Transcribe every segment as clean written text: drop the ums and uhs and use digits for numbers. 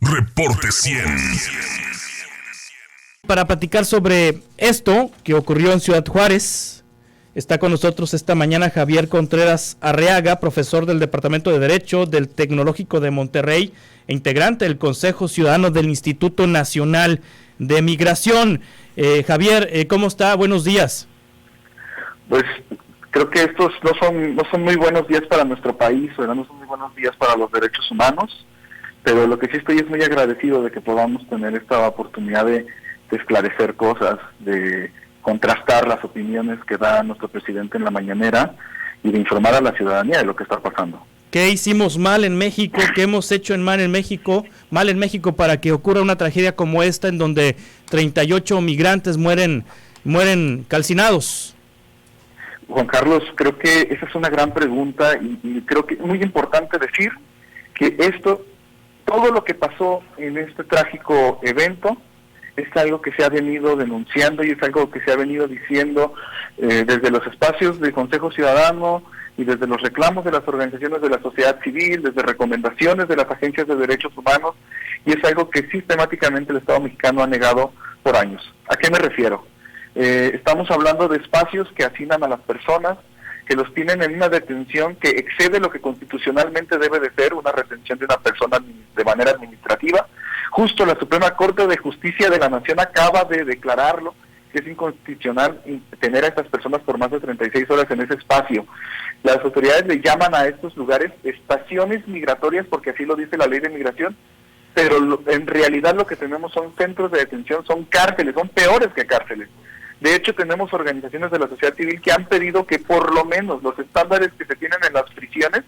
Reporte 100. Para platicar sobre esto que ocurrió en Ciudad Juárez, está con nosotros esta mañana Javier Contreras Arriaga, profesor del Departamento de Derecho del Tecnológico de Monterrey e integrante del Consejo Ciudadano del Instituto Nacional de Migración. Javier, ¿cómo está? Buenos días. Pues creo que estos no son muy buenos días para nuestro país, ¿verdad? No son muy buenos días para los derechos humanos, pero lo que sí estoy es muy agradecido de que podamos tener esta oportunidad de esclarecer cosas, de contrastar las opiniones que da nuestro presidente en la mañanera y de informar a la ciudadanía de lo que está pasando. ¿Qué hicimos mal en México? ¿Qué hemos hecho mal en México para que ocurra una tragedia como esta en donde 38 migrantes mueren calcinados? Juan Carlos, creo que esa es una gran pregunta y creo que es muy importante decir que todo lo que pasó en este trágico evento es algo que se ha venido denunciando y es algo que se ha venido diciendo desde los espacios del Consejo Ciudadano y desde los reclamos de las organizaciones de la sociedad civil, desde recomendaciones de las agencias de derechos humanos, y es algo que sistemáticamente el Estado mexicano ha negado por años. ¿A qué me refiero? Estamos hablando de espacios que hacinan a las personas, que los tienen en una detención que excede lo que constitucionalmente debe de ser una retención de una persona de manera administrativa. Justo la Suprema Corte de Justicia de la Nación acaba de declararlo, que es inconstitucional tener a estas personas por más de 36 horas en ese espacio. Las autoridades le llaman a estos lugares estaciones migratorias porque así lo dice la ley de migración, pero en realidad lo que tenemos son centros de detención, son cárceles, son peores que cárceles. De hecho, tenemos organizaciones de la sociedad civil que han pedido que por lo menos los estándares que se tienen en las prisiones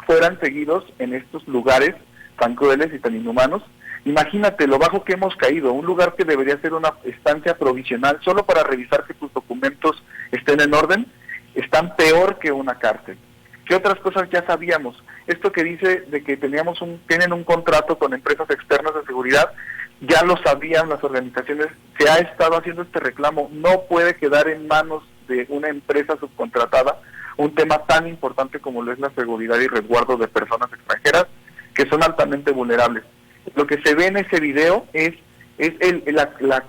fueran seguidos en estos lugares tan crueles y tan inhumanos. Imagínate lo bajo que hemos caído, un lugar que debería ser una estancia provisional solo para revisar que tus documentos estén en orden, están peor que una cárcel. ¿Qué otras cosas ya sabíamos? Esto que dice de que tienen un contrato con empresas externas de seguridad, ya lo sabían las organizaciones, se ha estado haciendo este reclamo, no puede quedar en manos de una empresa subcontratada un tema tan importante como lo es la seguridad y resguardo de personas extranjeras que son altamente vulnerables. Lo que se ve en ese video es la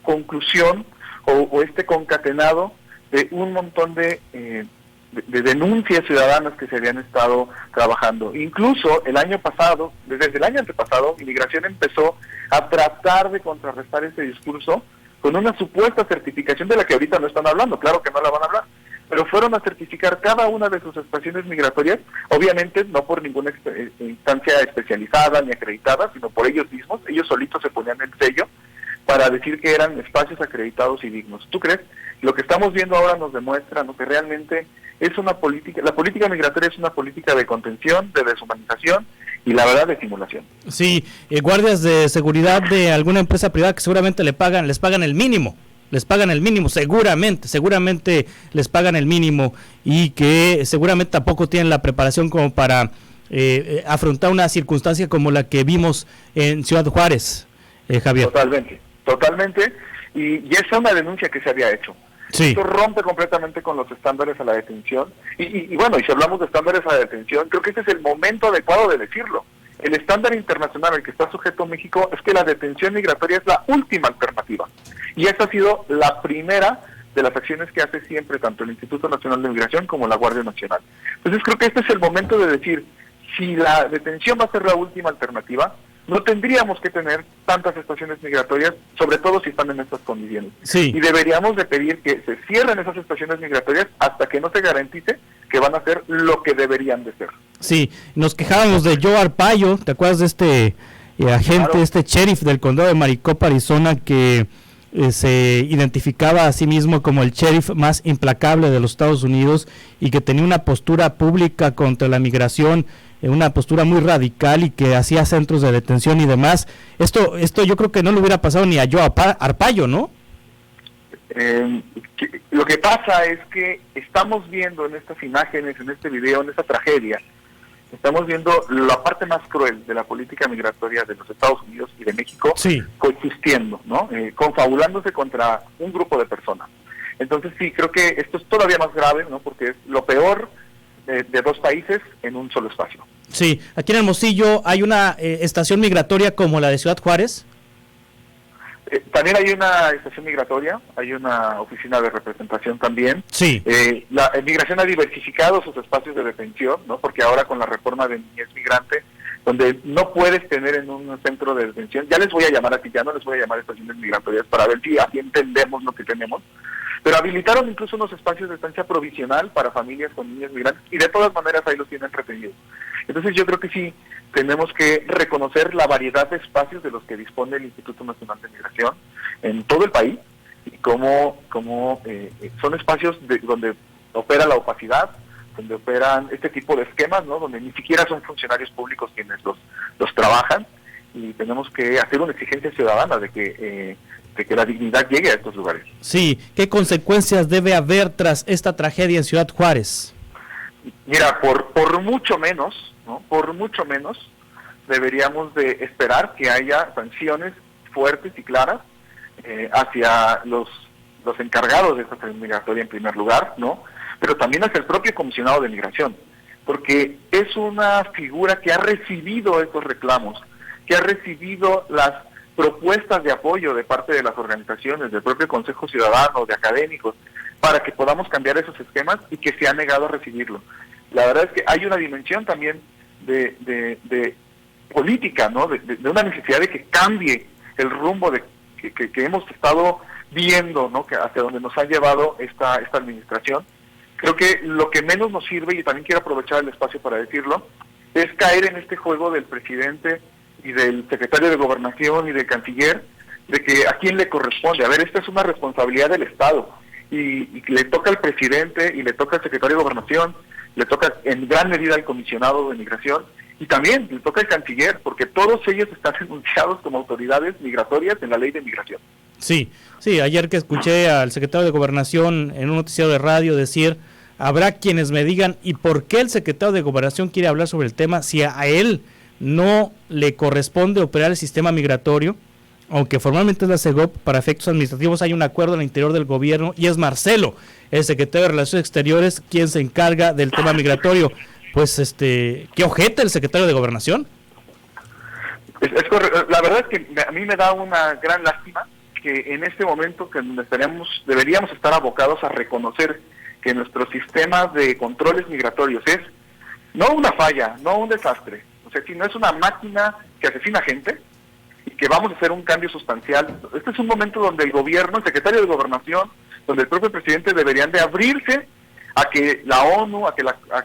conclusión o este concatenado de un montón de denuncias ciudadanas que se habían estado trabajando. Incluso el año pasado, desde el año antepasado, Inmigración empezó a tratar de contrarrestar ese discurso con una supuesta certificación de la que ahorita no están hablando, claro que no la van a hablar, pero fueron a certificar cada una de sus estaciones migratorias, obviamente no por ninguna instancia especializada ni acreditada, sino por ellos mismos, ellos solitos se ponían el sello para decir que eran espacios acreditados y dignos. ¿Tú crees? Lo que estamos viendo ahora nos demuestra, ¿no?, que realmente es una política, la política migratoria es una política de contención, de deshumanización y la verdad de simulación. Sí, guardias de seguridad de alguna empresa privada que seguramente les pagan el mínimo, seguramente les pagan el mínimo y que seguramente tampoco tienen la preparación como para afrontar una circunstancia como la que vimos en Ciudad Juárez, Javier. Totalmente, y esa es una denuncia que se había hecho. Sí. Esto rompe completamente con los estándares a la detención, y bueno, y si hablamos de estándares a la detención, creo que este es el momento adecuado de decirlo. El estándar internacional al que está sujeto México es que la detención migratoria es la última alternativa, y esta ha sido la primera de las acciones que hace siempre tanto el Instituto Nacional de Migración como la Guardia Nacional. Entonces creo que este es el momento de decir, si la detención va a ser la última alternativa, no tendríamos que tener tantas estaciones migratorias, sobre todo si están en estas condiciones. Sí. Y deberíamos de pedir que se cierren esas estaciones migratorias hasta que no se garantice que van a ser lo que deberían de ser. Sí, nos quejábamos de Joe Arpaio, ¿te acuerdas de este agente, claro, este sheriff del condado de Maricopa, Arizona, que se identificaba a sí mismo como el sheriff más implacable de los Estados Unidos y que tenía una postura pública contra la migración, una postura muy radical y que hacía centros de detención y demás? Esto yo creo que no le hubiera pasado ni a Joe Arpaio, ¿no? Lo que pasa es que estamos viendo en estas imágenes, en este video, en esta tragedia, estamos viendo la parte más cruel de la política migratoria de los Estados Unidos y de México, sí, coexistiendo, ¿no? Confabulándose contra un grupo de personas. Entonces sí, creo que esto es todavía más grave, ¿no? Porque es lo peor de dos países en un solo espacio. Sí, aquí en Hermosillo hay una estación migratoria como la de Ciudad Juárez. También hay una estación migratoria, hay una oficina de representación también. Sí. La migración ha diversificado sus espacios de detención, ¿no? Porque ahora con la reforma de niñez migrante, donde no puedes tener en un centro de detención, ya les voy a llamar así, ya no les voy a llamar estaciones migratorias para ver si así entendemos lo que tenemos, pero habilitaron incluso unos espacios de estancia provisional para familias con niños migrantes y de todas maneras ahí los tienen retenidos. Entonces yo creo que sí, tenemos que reconocer la variedad de espacios de los que dispone el Instituto Nacional de Migración en todo el país y cómo son espacios donde opera la opacidad, donde operan este tipo de esquemas, ¿no? Donde ni siquiera son funcionarios públicos quienes los trabajan, y tenemos que hacer una exigencia ciudadana de que la dignidad llegue a estos lugares. Sí, ¿qué consecuencias debe haber tras esta tragedia en Ciudad Juárez? Mira, por mucho menos, ¿no? Por mucho menos deberíamos de esperar que haya sanciones fuertes y claras hacia los encargados de esta estación migratoria en primer lugar, ¿no? Pero también hacia el propio comisionado de migración, porque es una figura que ha recibido estos reclamos, que ha recibido las propuestas de apoyo de parte de las organizaciones, del propio Consejo Ciudadano, de académicos, para que podamos cambiar esos esquemas, y que se ha negado a recibirlo. La verdad es que hay una dimensión también de política, ¿no? De una necesidad de que cambie el rumbo que hemos estado viendo, ¿no? Que hacia donde nos ha llevado esta administración. Creo que lo que menos nos sirve, y también quiero aprovechar el espacio para decirlo, es caer en este juego del presidente y del secretario de Gobernación y del canciller, de que a quién le corresponde. A ver, esta es una responsabilidad del Estado, y le toca al presidente y le toca al secretario de Gobernación, le toca en gran medida al comisionado de migración, y también le toca al canciller, porque todos ellos están denunciados como autoridades migratorias en la ley de migración. Sí, ayer que escuché al secretario de Gobernación en un noticiero de radio decir, habrá quienes me digan, ¿y por qué el secretario de Gobernación quiere hablar sobre el tema si a él no le corresponde operar el sistema migratorio? Aunque formalmente es la SEGOP, para efectos administrativos hay un acuerdo al interior del gobierno, y es Marcelo, el secretario de Relaciones Exteriores, quien se encarga del tema migratorio. Pues, ¿qué ojeta el secretario de Gobernación? Es correcto. La verdad es que a mí me da una gran lástima que en este momento que deberíamos estar abocados a reconocer que nuestro sistema de controles migratorios es no una falla, no un desastre, o sea, si no es una máquina que asesina gente, y que vamos a hacer un cambio sustancial. Este es un momento donde el gobierno, el secretario de Gobernación, donde el propio presidente deberían de abrirse a que la ONU, a que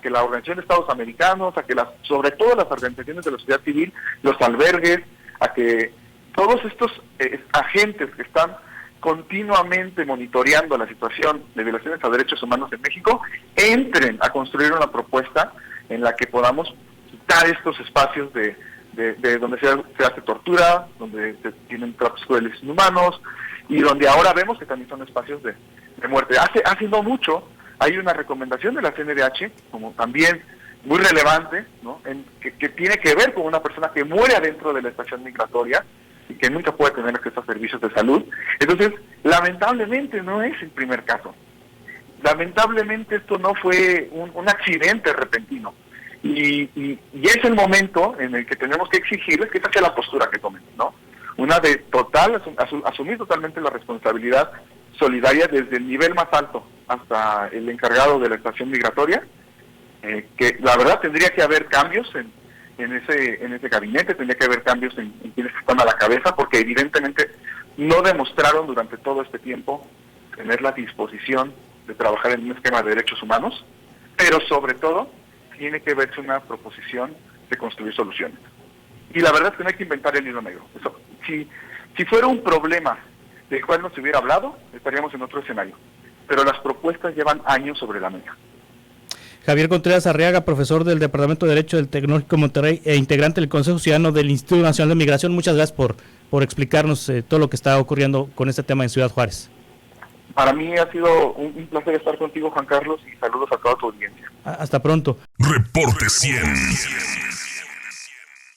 la Organización de Estados Americanos, a que sobre todo las organizaciones de la sociedad civil, los albergues, a que todos estos agentes que están continuamente monitoreando la situación de violaciones a derechos humanos en México, entren a construir una propuesta en la que podamos quitar estos espacios de donde se hace tortura, donde se tienen tratos crueles inhumanos, y donde ahora vemos que también son espacios de muerte. Hace no mucho hay una recomendación de la CNDH, como también muy relevante, ¿no? Que tiene que ver con una persona que muere adentro de la estación migratoria y que nunca puede tener acceso a servicios de salud. Entonces, lamentablemente no es el primer caso. Lamentablemente esto no fue un accidente repentino. Y es el momento en el que tenemos que exigirles que esa sea la postura que tomen, ¿no? Una de asumir totalmente la responsabilidad solidaria desde el nivel más alto hasta el encargado de la estación migratoria, que la verdad tendría que haber cambios en ese gabinete, tendría que haber cambios en quienes están a la cabeza, porque evidentemente no demostraron durante todo este tiempo tener la disposición de trabajar en un esquema de derechos humanos, pero sobre todo tiene que verse una proposición de construir soluciones. Y la verdad es que no hay que inventar el hilo negro. Eso, si fuera un problema del cual no se hubiera hablado, estaríamos en otro escenario. Pero las propuestas llevan años sobre la mesa. Javier Contreras Arriaga, profesor del Departamento de Derecho del Tecnológico de Monterrey e integrante del Consejo Ciudadano del Instituto Nacional de Migración, muchas gracias por explicarnos todo lo que está ocurriendo con este tema en Ciudad Juárez. Para mí ha sido un placer estar contigo, Juan Carlos, y saludos a toda tu audiencia. Hasta pronto. Reporte 100.